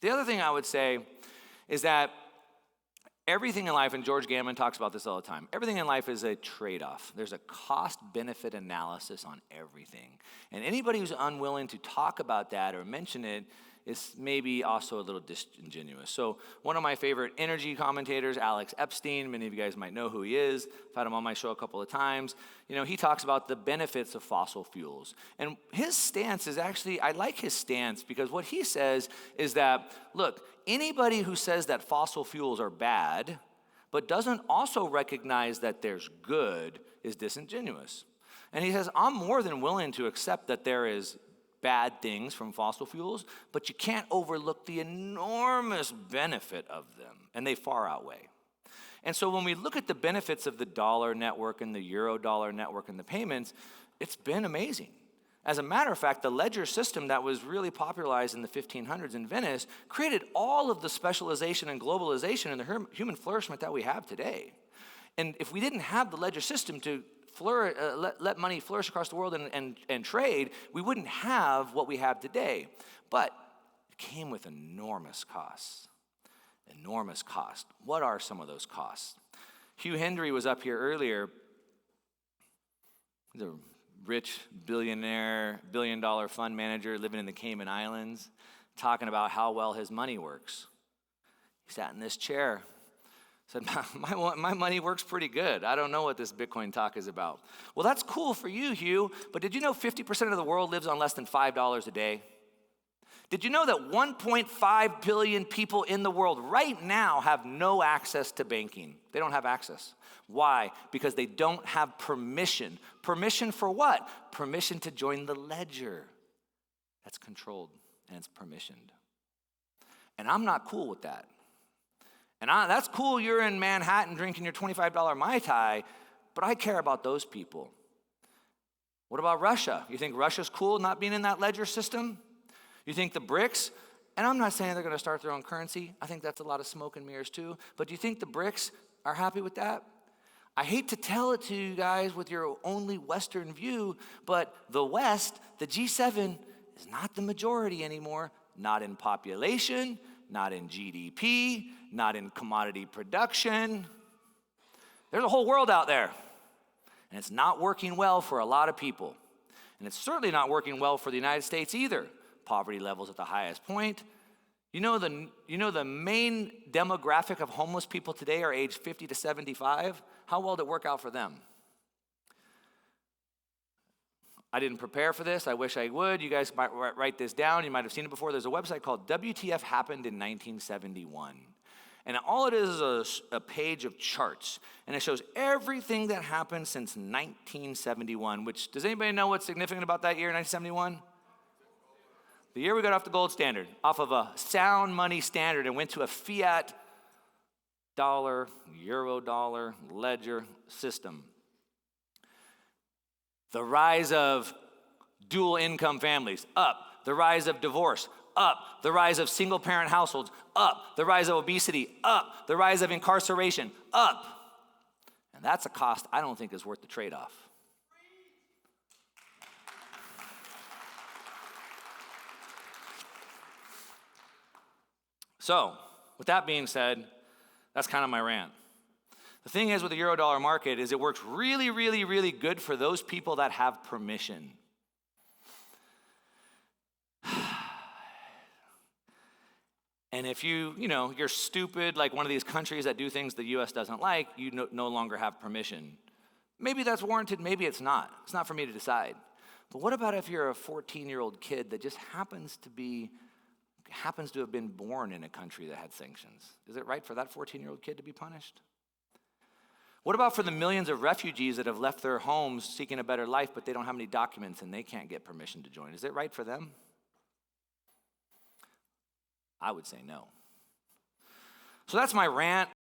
The other thing I would say is that everything in life, and George Gammon talks about this all the time, everything in life is a trade-off. There's a cost-benefit analysis on everything. And anybody who's unwilling to talk about that or mention it is maybe also a little disingenuous. So one of my favorite energy commentators, Alex Epstein, many of you guys might know who he is. I've had him on my show a couple of times. He talks about the benefits of fossil fuels. And his stance is actually, I like his stance because what he says is that, look, anybody who says that fossil fuels are bad, but doesn't also recognize that there's good is disingenuous. And he says, I'm more than willing to accept that there is bad things from fossil fuels, but you can't overlook the enormous benefit of them, and they far outweigh. And so when we look at the benefits of the dollar network and the euro dollar network and the payments, it's been amazing. As a matter of fact, the ledger system that was really popularized in the 1500s in Venice created all of the specialization and globalization and the human flourishment that we have today. And if we didn't have the ledger system to let money flourish across the world and trade, we wouldn't have what we have today. But it came with enormous costs. Enormous cost. What are some of those costs? Hugh Hendry was up here earlier. He's a rich billion-dollar fund manager living in the Cayman Islands, talking about how well his money works. He sat in this chair. Said, my money works pretty good. I don't know what this Bitcoin talk is about. Well, that's cool for you, Hugh, but did you know 50% of the world lives on less than $5 a day? Did you know that 1.5 billion people in the world right now have no access to banking? They don't have access. Why? Because they don't have permission. Permission for what? Permission to join the ledger. That's controlled and it's permissioned. And I'm not cool with that. And that's cool, you're in Manhattan drinking your $25 Mai Tai, but I care about those people. What about Russia? You think Russia's cool not being in that ledger system? You think the BRICS, and I'm not saying they're going to start their own currency. I think that's a lot of smoke and mirrors too. But do you think the BRICS are happy with that? I hate to tell it to you guys with your only Western view, but the West, the G7, is not the majority anymore. Not in population, not in GDP, not in commodity production. There's a whole world out there. And it's not working well for a lot of people. And it's certainly not working well for the United States either. Poverty levels at the highest point. You know the main demographic of homeless people today are aged 50 to 75. How well did it work out for them? I didn't prepare for this. I wish I would. You guys might write this down. You might have seen it before. There's a website called WTF Happened in 1971. And all it is a page of charts. And it shows everything that happened since 1971, which, does anybody know what's significant about that year, 1971? The year we got off the gold standard, off of a sound money standard and went to a fiat dollar, euro dollar, ledger system. The rise of dual income families, up. The rise of divorce, up. The rise of single parent households, up. The rise of obesity, up. The rise of incarceration, up. And that's a cost I don't think is worth the trade-off. So, with that being said, that's kind of my rant. The thing is with the Eurodollar market is it works really, really, really good for those people that have permission. And if you're stupid, like one of these countries that do things the U.S. doesn't like, you no longer have permission. Maybe that's warranted, maybe it's not. It's not for me to decide. But what about if you're a 14-year-old kid that just happens to have been born in a country that had sanctions? Is it right for that 14-year-old kid to be punished? What about for the millions of refugees that have left their homes seeking a better life, but they don't have any documents and they can't get permission to join? Is it right for them? I would say no. So that's my rant.